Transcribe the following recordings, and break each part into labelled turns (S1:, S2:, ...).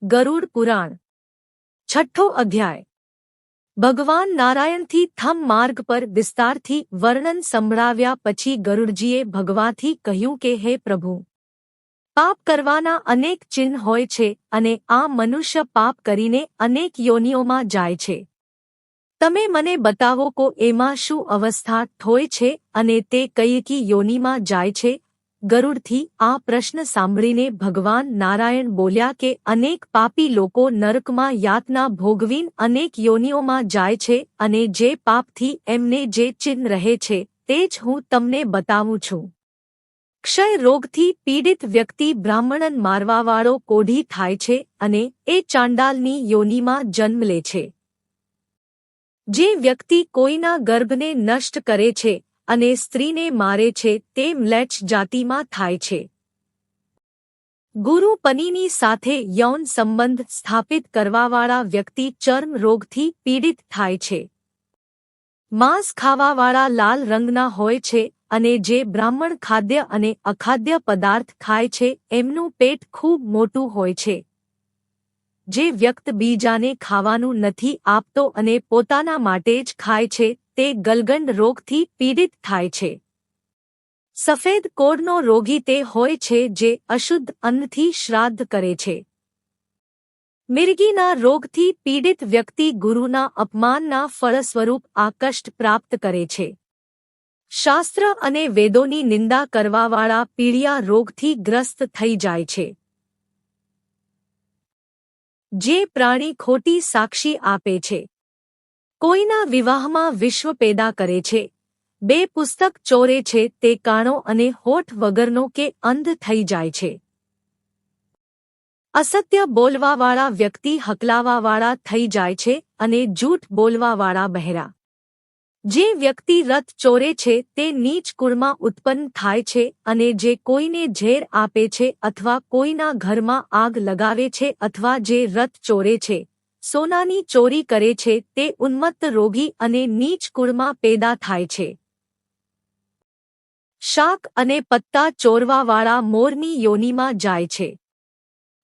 S1: ગરુડ પુરાણ છઠ્ઠો અધ્યાય ભગવાન નારાયણથી થમ માર્ગ પર વિસ્તારથી વર્ણન સંભળાવ્યા પછી ગરુડજીએ ભગવાનથી કહ્યું કે હે પ્રભુ, પાપ કરવાના અનેક ચિહ્ન હોય છે અને આ મનુષ્ય પાપ કરીને અનેક યોનિઓમાં જાય છે. તમે મને બતાવો કો એમાં શું અવસ્થા હોય છે અને તે કઈ યોનિમાં જાય છે. ગરુડથી આ પ્રશ્ન સાંભળીને ભગવાન નારાયણ બોલ્યા કે અનેક પાપી લોકો નરકમાં યાતના ભોગવીને અનેક યોનિઓમાં જાય છે અને જે પાપથી એમને જે ચિહ્ન રહે છે તે જ હું તમને બતાવું છું. ક્ષય રોગથી પીડિત વ્યક્તિ બ્રાહ્મણન મારવાવાળો કોઢી થાય છે અને એ ચાંડાલની યોનિમાં જન્મ લે છે. જે વ્યક્તિ કોઈના ગર્ભને નષ્ટ કરે છે અને સ્ત્રીને મારે છે તે મ્લેચ્છ જાતિમાં થાય છે. ગુરુ પત્નીની સાથે યૌન સંબંધ સ્થાપિત કરવાવાળા વ્યક્તિ ચર્મ રોગથી પીડિત થાય છે. માંસ ખાવાવાળા લાલ રંગના હોય છે અને જે બ્રાહ્મણ ખાદ્ય અને અખાદ્ય પદાર્થ ખાય છે એમનું પેટ ખૂબ મોટું હોય છે. જે વ્યક્તિ બીજાને ખાવાનું નથી આપતો અને પોતાના માટે જ ખાય છે તે ગલગંડ રોગથી પીડિત થાય છે. સફેદ કોઢનો રોગી તે હોય છે જે અશુદ્ધ અન્નથી શ્રાદ્ધ કરે છે. મિર્ગીના રોગથી પીડિત વ્યક્તિ ગુરુના અપમાનના ફળ સ્વરૂપ આ કષ્ટ પ્રાપ્ત કરે છે. શાસ્ત્ર અને વેદોની નિંદા કરવાવાળા પીળિયા રોગથી ગ્રસ્ત થઈ જાય છે. જે પ્રાણી ખોટી સાક્ષી આપે છે, કોઈના વિવાહમાં વિશ્વ પેદા કરે છે, બે પુસ્તક ચોરે છે તે કાણો અને હોઠ વગરનો કે અંધ થઈ જાય છે. અસત્ય બોલવાવાળા વ્યક્તિ હકલાવાવાળા થઈ જાય છે અને જૂઠ બોલવાવાળા બહેરા. જે વ્યક્તિ રથ ચોરે છે તે નીચ કુળમાં ઉત્પન્ન થાય છે અને જે કોઈને ઝેર આપે છે અથવા કોઈના ઘરમાં આગ લગાવે છે અથવા જે રથ ચોરે છે, સોનાની ચોરી કરે છે તે ઉન્મત્ત રોગી અને નીચ કુળમાં પેદા થાય છે. શાક અને પત્તા ચોરવાવાળા મોરની યોનિમાં જાય છે.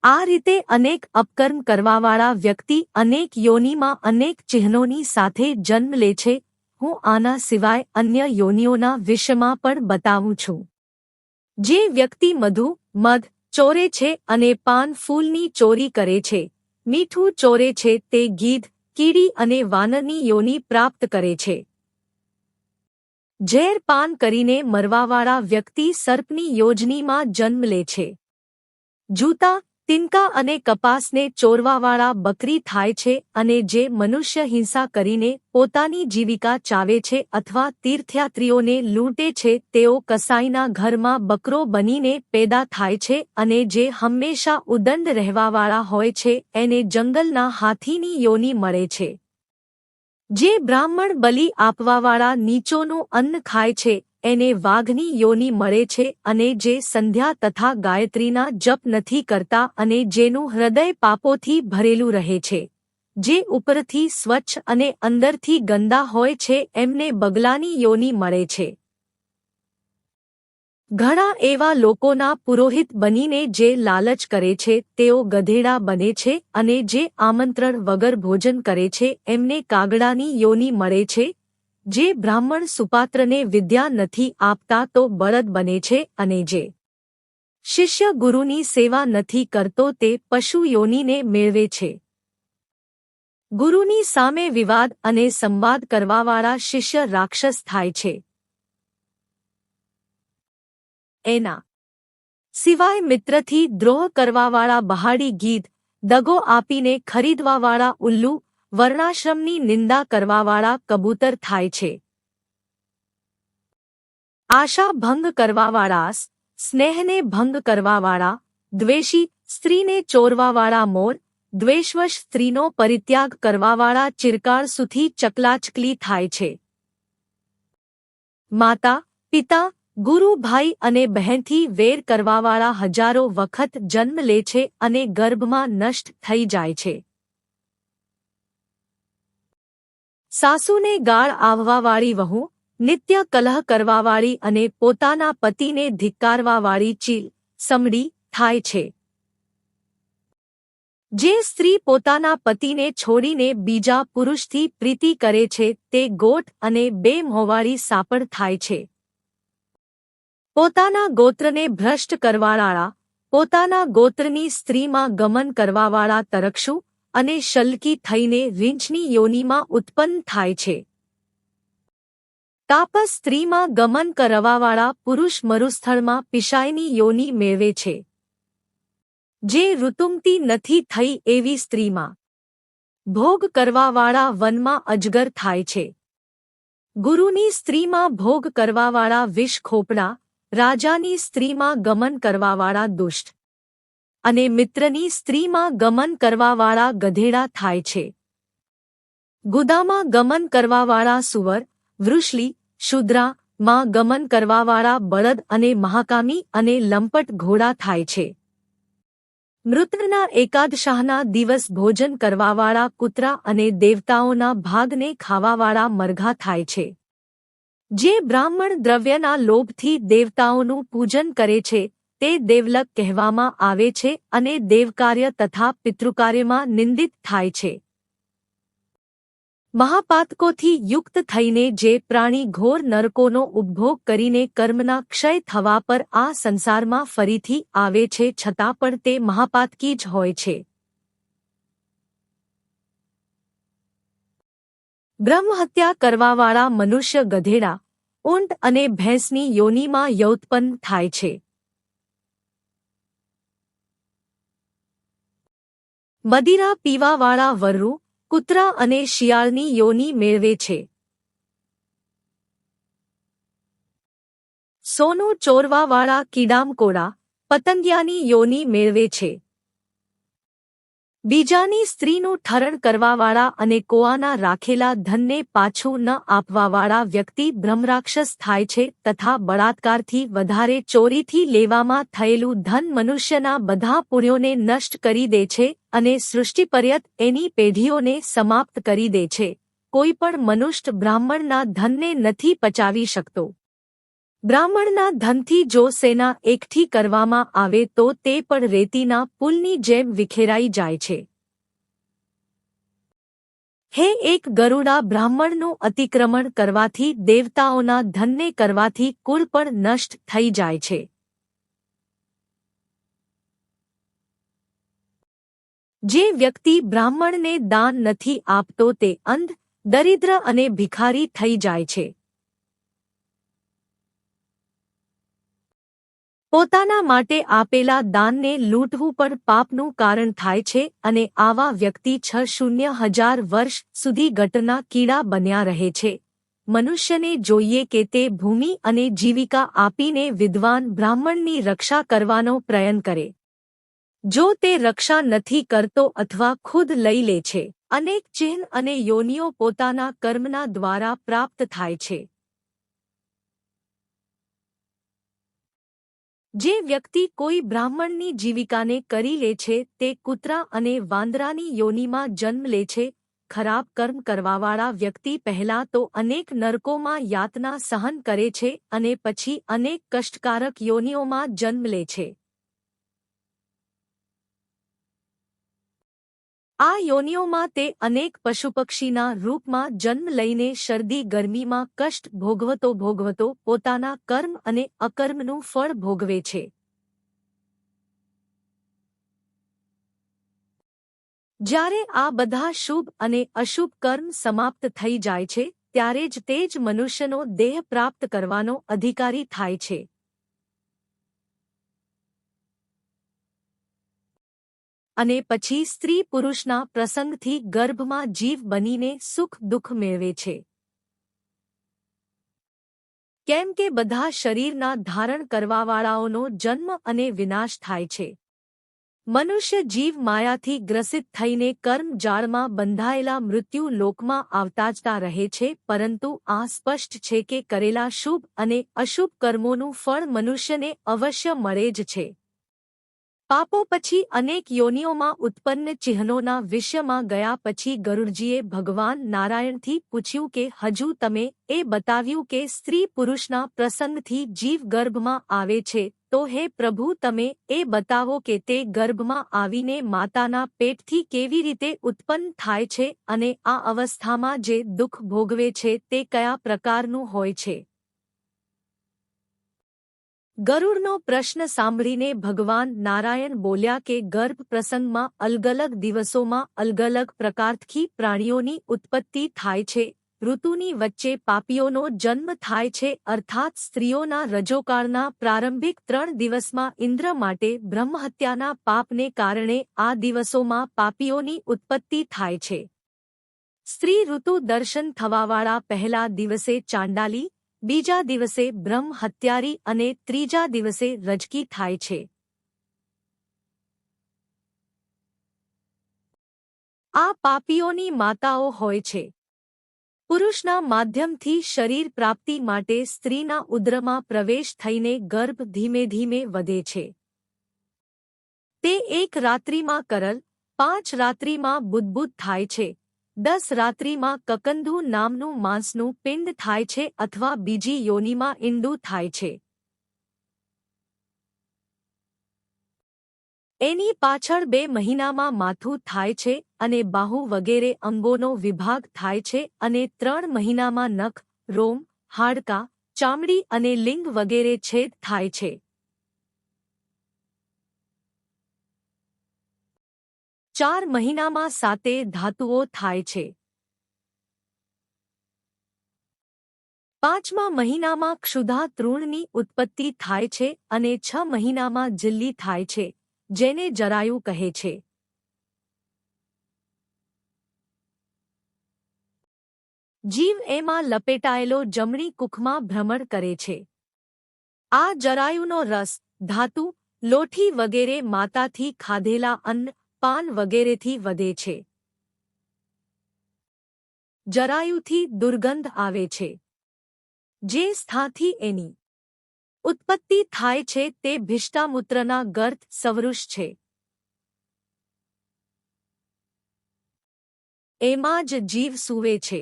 S1: આ રીતે અનેક અપકર્મ કરવાવાળા વ્યક્તિ અનેક યોનિમાં અનેક ચિહ્નોની સાથે જન્મ લે છે. હું આના સિવાય અન્ય યોનિઓના વિષયમાં પણ બતાવું છું. જે વ્યક્તિ મધ ચોરે છે અને પાન ફૂલની ચોરી કરે છે, મીઠું ચોરે છે તે ગીધ, કીડી અને વાનરની યોનિ પ્રાપ્ત કરે છે. ઝેર પાન કરીને મરવાવાળા વ્યક્તિ સર્પની યોજનીમાં જન્મ લે છે. જૂતા, તિનકા અને કપાસને ચોરવાવાળા બકરી થાય છે અને જે મનુષ્ય હિંસા કરીને પોતાની જીવિકા ચાવે છે અથવા તીર્થયાત્રીઓને લૂંટે છે તેઓ કસાઈના ઘરમાં બકરો બનીને પેદા થાય છે અને જે હંમેશા ઉદંડ રહેવાવાળા હોય છે એને જંગલના હાથીની યોનિ મળે છે. જે બ્રાહ્મણ બલિ આપવાવાળા નીચોનું અન્ન ખાય છે એને વાઘની યોનિ મળે છે અને જે સંધ્યા તથા ગાયત્રીના જપ નથી કરતા અને જેનું હૃદય પાપોથી ભરેલું રહે છે, જે ઉપરથી સ્વચ્છ અને અંદરથી ગંદા હોય છે એમને બગલાની યોનિ મળે છે. ઘણા એવા લોકોના પુરોહિત બનીને જે લાલચ કરે છે તેઓ ગધેડા બને છે અને જે આમંત્રણ વગર ભોજન કરે છે એમને કાગડાની યોનિ મળે છે. જે બ્રાહ્મણ સુપાત્રને વિદ્યા નથી આપતા તો બળદ બને છે અને જે શિષ્ય ગુરુની સેવા નથી કરતો તે પશુ યોનિને મેળવે છે. ગુરુની સામે વિવાદ અને સંવાદ કરવાવાળા શિષ્ય રાક્ષસ થાય છે. એના સિવાય મિત્રથી દ્રોહ કરવાવાળા બહાડી ગીધ, દગો આપીને ખરીદવાવાળા ઉલ્લુ, વર્ણાશ્રમની નિંદા કરવાવાળા કબૂતર થાય છે. આશા ભંગ કરવાવાળા, સ્નેહને ભંગ કરવાવાળા, દ્વેષી, સ્ત્રીને ચોરવાવાળા મોર, દ્વેષવશ સ્ત્રીનો પરિત્યાગ કરવાવાળા ચિરકાળ સુધી ચકલાચકલી થાય છે. માતા, પિતા, ગુરુ, ભાઈ અને બહેનથી વેર કરવાવાળા હજારો વખત જન્મ લે છે અને ગર્ભમાં નષ્ટ થઈ જાય છે. સાસુને ગાળ આવવાવાળી વહુ, નિત્ય કલહ કરવાવાળી અને પોતાના પતિને ધિક્કારવાવાળી ચીલ, સમડી થાય છે. જે સ્ત્રી પોતાના પતિને છોડીને બીજા પુરુષથી પ્રીતિ કરે છે તે ગોઠ અને બે મોંવાળી સાપડ થાય છે. પોતાના ગોત્રને ભ્રષ્ટ કરવાવાળા, પોતાના ગોત્રની સ્ત્રીમાં ગમન કરવાવાળા તરક્ષુ અને શલ્કી થઈને રીંછની યોનિમાં ઉત્પન્ન થાય છે. તાપસ સ્ત્રીમાં ગમન કરવાવાળા પુરુષ મરુસ્થળમાં પિશાયની યોનિ મેળવે છે. જે ઋતુમતી નથી થઈ એવી સ્ત્રીમાં ભોગ કરવાવાળા વનમાં અજગર થાય છે. ગુરુની સ્ત્રીમાં ભોગ કરવાવાળા વિષ ખોપડા, રાજાની સ્ત્રીમાં ગમન કરવાવાળા દુષ્ટ અને મિત્રની સ્ત્રીમાં ગમન કરવાવાળા ગધેડા થાય છે. ગુદામાં ગમન કરવાવાળા સુવર, વૃષલી, શુદ્રા માં ગમન કરવાવાળા બળદ અને મહાકામી અને લંપટ ઘોડા થાય છે. મૃતના એકાદશાહના દિવસ ભોજન કરવાવાળા કૂતરા અને દેવતાઓના ભાગને ખાવાવાળા મરઘા થાય છે. જે બ્રાહ્મણ દ્રવ્યના લોભથી દેવતાઓનું પૂજન કરે છે તે દેવલક કહેવામાં આવે છે અને દેવકાર્ય તથા પિતૃકાર્યમાં નિંદિત થાય છે. મહાપાતકોથી યુક્ત થઈને જે પ્રાણી ઘોર નરકોનો ઉપભોગ કરીને કર્મના ક્ષય થવા પર આ સંસારમાં ફરીથી આવે છે છતાં પણ તે મહાપાતકી જ હોય છે. બ્રહ્મહત્યા કરવાવાળા મનુષ્ય ગધેડા, ઊંટ અને ભેંસની યોનિમાં યૌત્પન્ન થાય છે. મદિરા પીવાવાળા વરુ, કૂતરા અને શિયાળની યોનિ મેળવે છે. સોનું ચોરવાવાળા કીડામકોડા, પતંગિયાની યોનિ મેળવે છે. બીજાની સ્ત્રીનું ઠરણ કરવાવાળા અને કોઆના રાખેલા ધનને પાછું ન આપવાવાળા વ્યક્તિ બ્રહ્મરાક્ષસ થાય છે તથા બળાત્કારથી વધારે ચોરીથી લેવામાં થયેલું ધન મનુષ્યના બધા પુણ્યોને નષ્ટ કરી દે છે અને સૃષ્ટિપર્યંત એની પેઢીઓને સમાપ્ત કરી દે છે. કોઈ પણ મનુષ્ય બ્રાહ્મણના ધનને નથી પચાવી શકતો. બ્રાહ્મણના ધનથી જો સેના એકઠી કરવામાં આવે તો તે પણ રેતીના પુલની જેમ વિખેરાઈ જાય છે. હે એક ગરુડા, બ્રાહ્મણનું અતિક્રમણ કરવાથી દેવતાઓના ધનને કરવાથી કુળ પણ નષ્ટ થઈ જાય છે. જે વ્યક્તિ બ્રાહ્મણને દાન નથી આપતો તે અંધ, દરિદ્ર અને ભિખારી થઈ જાય છે. પોતાના માટે આપેલા દાનને લૂંટવું પણ પાપનું કારણ થાય છે અને આવા વ્યક્તિ 6,000 વર્ષ સુધી ગટરના કીડા બન્યા રહે છે. મનુષ્યને જોઈએ કે તે ભૂમિ અને જીવિકા આપીને વિદ્વાન બ્રાહ્મણની રક્ષા કરવાનો પ્રયત્ન કરે. જો તે રક્ષા નથી કરતો અથવા ખુદ લઈ લે છે, અનેક ચિહ્ન અને યોનિઓ પોતાના કર્મના દ્વારા પ્રાપ્ત થાય છે. જે વ્યક્તિ કોઈ બ્રાહ્મણની જીવિકાને કરી લે છે તે કૂતરા અને વાંદરાની યોનિમાં જન્મ લે છે. ખરાબ કર્મ કરવાવાળા વ્યક્તિ પહેલાં તો અનેક નરકોમાં યાતના સહન કરે છે અને પછી અનેક કષ્ટકારક યોનિઓમાં જન્મ લે છે. આ યોનિઓમાં તે અનેક પશુપક્ષીના રૂપમાં જન્મ લઈને શરદી ગરમીમાં કષ્ટ ભોગવતો પોતાના કર્મ અને અકર્મનું ફળ ભોગવે છે. જ્યારે આ બધા શુભ અને અશુભ કર્મ સમાપ્ત થઈ જાય છે ત્યારે જ તે જ મનુષ્યનો દેહ પ્રાપ્ત કરવાનો અધિકારી થાય છે. અને પછી સ્ત્રી પુરુષના પ્રસંગથી ગર્ભમાં જીવ બનીને સુખ દુઃખ મેળવે છે. કેમ કે બધા શરીરના ધારણ કરવાવાળાઓનો જન્મ અને વિનાશ થાય છે. મનુષ્ય જીવ માયાથી ગ્રસિત થઈને કર્મ જાળમાં બંધાયેલા મૃત્યુ લોકમાં આવતાજતા રહે છે, પરંતુ આ સ્પષ્ટ છે કે કરેલા શુભ અને અશુભ કર્મોનું ફળ મનુષ્યને અવશ્ય મળે જ છે. પાપો પછી અનેક યોનિઓમાં ઉત્પન્ન ચિહ્નોના વિષયમાં ગયા પછી ગરુડજીએ ભગવાન નારાયણથી પૂછ્યું કે હજુ તમે એ બતાવ્યું કે સ્ત્રી પુરુષના પ્રસંગથી જીવ ગર્ભમાં આવે છે તો હે પ્રભુ તમે એ બતાવો કે તે ગર્ભમાં આવીને માતાના પેટથી કેવી રીતે ઉત્પન્ન થાય છે અને આ અવસ્થામાં જે દુઃખ ભોગવે છે તે કયા પ્રકારનું હોય છે. ગરુડનો પ્રશ્ન સાંભળીને ભગવાન નારાયણ બોલ્યા કે ગર્ભ પ્રસંગમાં અલગ-અલગ દિવસોમાં અલગ-અલગ પ્રકારથી પ્રાણીઓની ઉત્પત્તિ થાય છે. ઋતુની વચ્ચે પાપીઓનો જન્મ થાય છે અર્થાત સ્ત્રીઓના રજોકાળના પ્રારંભિક 3 દિવસમાં ઇન્દ્ર માટે બ્રહ્મહત્યાના પાપને કારણે આ દિવસોમાં પાપીઓની ઉત્પત્તિ થાય છે. સ્ત્રી ઋતુ દર્શન થવાવાળા પહેલા દિવસે ચાંડાલી, બીજા દિવસે બ્રહ્મ હત્યારી અને ત્રીજા દિવસે રજકી થાય છે. આ પાપીઓની માતાઓ હોય છે. પુરુષના માધ્યમથી શરીર પ્રાપ્તિ માટે સ્ત્રીના ઉદરમાં પ્રવેશ થઈને ગર્ભ ધીમે ધીમે વધે છે. તે 1 રાત્રિમાં કરલ, 5 રાત્રિમાં બુદ્બુદ થાય છે, 10 રાત્રિમાં કકંધુ નામનું માંસનું પિંડ થાય છે અથવા બીજી યોનિમાં ઈંડું થાય છે. એની પાછળ 2 મહિનામાં માથું થાય છે અને બાહુ વગેરે અંગોનો વિભાગ થાય છે અને 3 મહિનામાં નખ, રોમ, હાડકાં, ચામડી અને લિંગ વગેરે છેદ થાય છે. 4 મહિનામાં 7 ધાતુઓ થાય છે. 5મા મહિનામાં ક્ષુધા તૃણની ઉત્પત્તિ થાય છે અને 6 મહિનામાં જિલ્લી થાય છે, જેને જરાયુ કહે છે. જીવ એમાં લપેટાયેલો જમણી કુખમાં ભ્રમણ કરે છે. આ જરાયુનો રસ, ધાતુ, લોઠી વગેરે માતાથી ખાધેલા અન્ન, પાન વગેરેથી વધે છે. જરાયુથી દુર્ગંધ આવે છે. જે સ્થાથી એની ઉત્પત્તિ થાય છે તે ભિષ્ટામૂત્રના ગર્ત સવૃષ છે. એમાં જ જીવ સૂવે છે.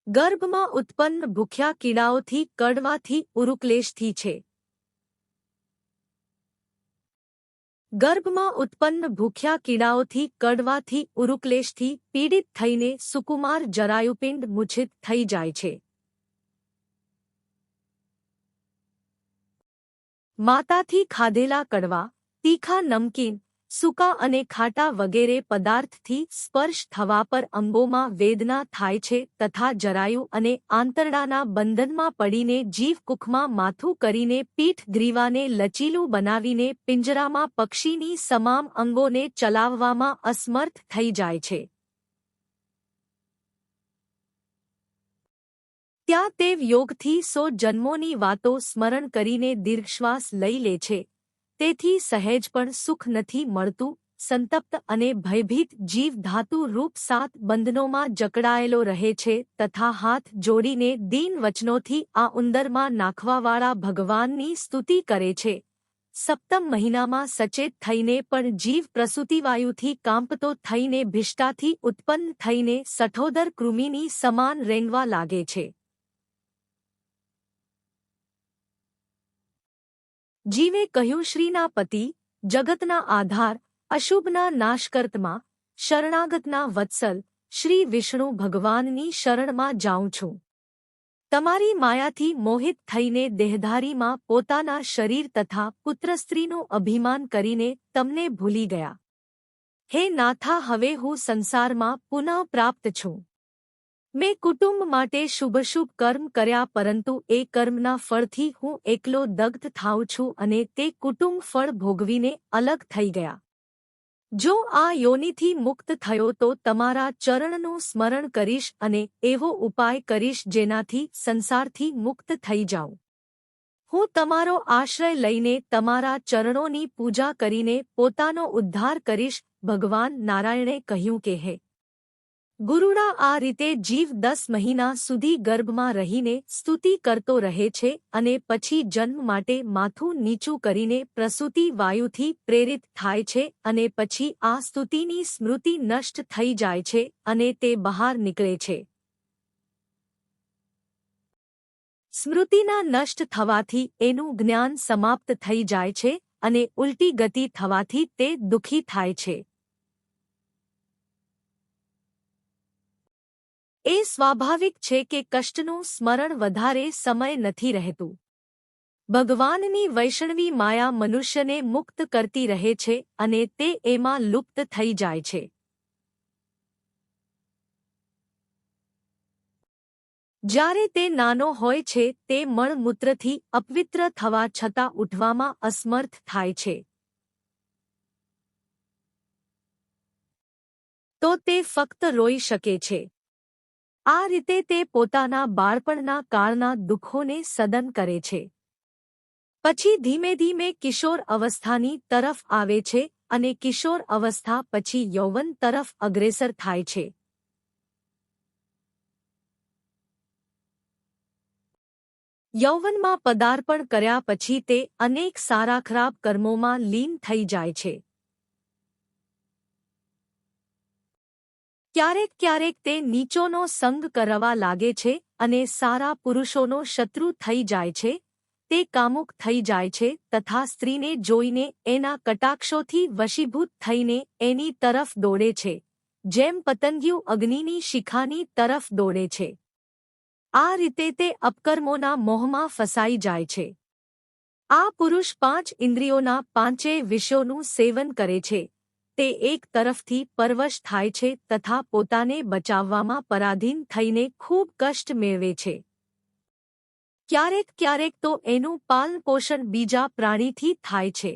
S1: ગર્ભમાં ઉત્પન્ન ભૂખ્યા કીડાઓથી કડવાથી ઉરુક્લેશથી છે. ગર્ભમાં ઉત્પન્ન ભૂખ્યા કીડાઓથી કડવાથી ઉરુક્લેશથી પીડિત થઈને સુકુમાર જરાયુપિંડ મૂછિત થઈ જાય છે. માતાથી ખાધેલા કડવા, તીખા નમકીન, સૂકા અને ખાટા વગેરે પદાર્થથી સ્પર્શ થવા પર અંગોમાં વેદના થાય છે તથા જરાયુ અને આંતરડાના બંધનમાં પડીને જીવ કુખમાં માથું કરીને પીઠ ગ્રીવાને લચીલું બનાવીને પિંજરામાં પક્ષીની તમામ અંગોને ચલાવવામાં અસમર્થ થઈ જાય છે. ત્યાં તે યોગથી 100 જન્મોની વાતો સ્મરણ કરીને દીર્ઘશ્વાસ લઈ લે છે. તેથી સહેજ પણ સુખ નથી મળતું. સંતપ્ત અને ભયભીત જીવ ધાતુ રૂપ 7 બંધનોમાં જકડાયેલો રહે છે તથા હાથ જોડીને દીન વચનોથી આ ઉંદરમાં નાખવાવાળા ભગવાનની સ્તુતિ કરે છે. 7મ મહિનામાં સચેત થઈને પણ જીવ પ્રસૂતિવાયુથી કાંપતો થઈને ભિષ્ટાથી ઉત્પન્ન થઈને સઠોદર કૃમિની સમાન રેંગવા લાગે છે. જીવે કહ્યું શ્રીના પતિ, જગતના આધાર, અશુભના નાશકર્તમાં, શરણાગતના વત્સલ, શ્રી વિષ્ણુ ભગવાનની શરણમાં જાઉં છું. તમારી માયાથી મોહિત થઈને દેહધારીમાં પોતાના શરીર તથા પુત્રસ્ત્રીનું અભિમાન કરીને તમને ભૂલી ગયા. હે નાથા હવે હું સંસારમાં પુનઃ પ્રાપ્ત છું. મેં કુટુંબ માટે શુભ કર્મ કર્યા પરંતુ એ કર્મના ફળથી હું એકલો દગ્ધ થાઉં છું અને તે કુટુંબ ફળ ભોગવીને અલગ થઈ ગયા. જો આ યોનિથી મુક્ત થયો તો તમારા ચરણનું સ્મરણ કરીશ અને એવો ઉપાય કરીશ જેનાથી સંસારથી મુક્ત થઈ જાઉં. હું તમારો આશ્રય લઈને તમારા ચરણોની પૂજા કરીને પોતાનો ઉદ્ધાર કરીશ. ભગવાન નારાયણે કહ્યું કે હે ગુરુડા, આ રીતે જીવ 10 મહિના સુધી ગર્ભમાં રહીને સ્તુતિ કરતો રહે છે અને પછી જન્મ માટે માથું નીચું કરીને પ્રસૂતિ વાયુથી પ્રેરિત થાય છે અને પછી આ સ્તુતિની સ્મૃતિ નષ્ટ થઈ જાય છે અને તે બહાર નીકળે છે. સ્મૃતિના નષ્ટ થવાથી એનું જ્ઞાન સમાપ્ત થઈ જાય છે અને ઉલટી ગતિ થવાથી તે દુઃખી થાય છે. એ સ્વાભાવિક છે કે કષ્ટનું સ્મરણ વધારે સમય નથી રહેતું. ભગવાનની વૈષ્ણવી માયા મનુષ્યને મુક્ત કરતી રહે છે અને તે એમાં લુપ્ત થઈ જાય છે. જ્યારે તે નાનો હોય છે તે મળમૂત્રથી અપવિત્ર થવા છતાં ઉઠવામાં અસમર્થ થાય છે. તો તે ફક્ત રોઈ શકે છે. આ રીતે તે પોતાના બાળપણના કાળના દુઃખોને સદન કરે છે. પછી ધીમે ધીમે કિશોર અવસ્થાની તરફ આવે છે અને કિશોર અવસ્થા પછી યૌવન તરફ અગ્રેસર થાય છે. યૌવનમાં પદાર્પણ કર્યા પછી તે અનેક સારા ખરાબ કર્મોમાં લીન થઈ જાય છે. ક્યારેક ક્યારેક તે નીચોનો સંગ કરવા લાગે છે અને સારા પુરુષોનો શત્રુ થઈ જાય છે. તે કામુક થઈ જાય છે તથા સ્ત્રીને જોઈને એના કટાક્ષોથી વશીભૂત થઈને એની તરફ દોડે છે, જેમ પતંગિયું અગ્નિની શિખાની તરફ દોડે છે. આ રીતે તે અપકર્મોના મોહમાં ફસાઈ જાય છે. આ પુરુષ 5 ઇન્દ્રિયોના 5 વિષયોનું સેવન કરે છે. તે એક તરફથી પરવશ થાય છે તથા પોતાને બચાવવામાં પરાધીન થઈને ખૂબ કષ્ટ મેળવે છે. ક્યારેક ક્યારેક તો એનું પાલનપોષણ બીજા પ્રાણીથી થાય છે.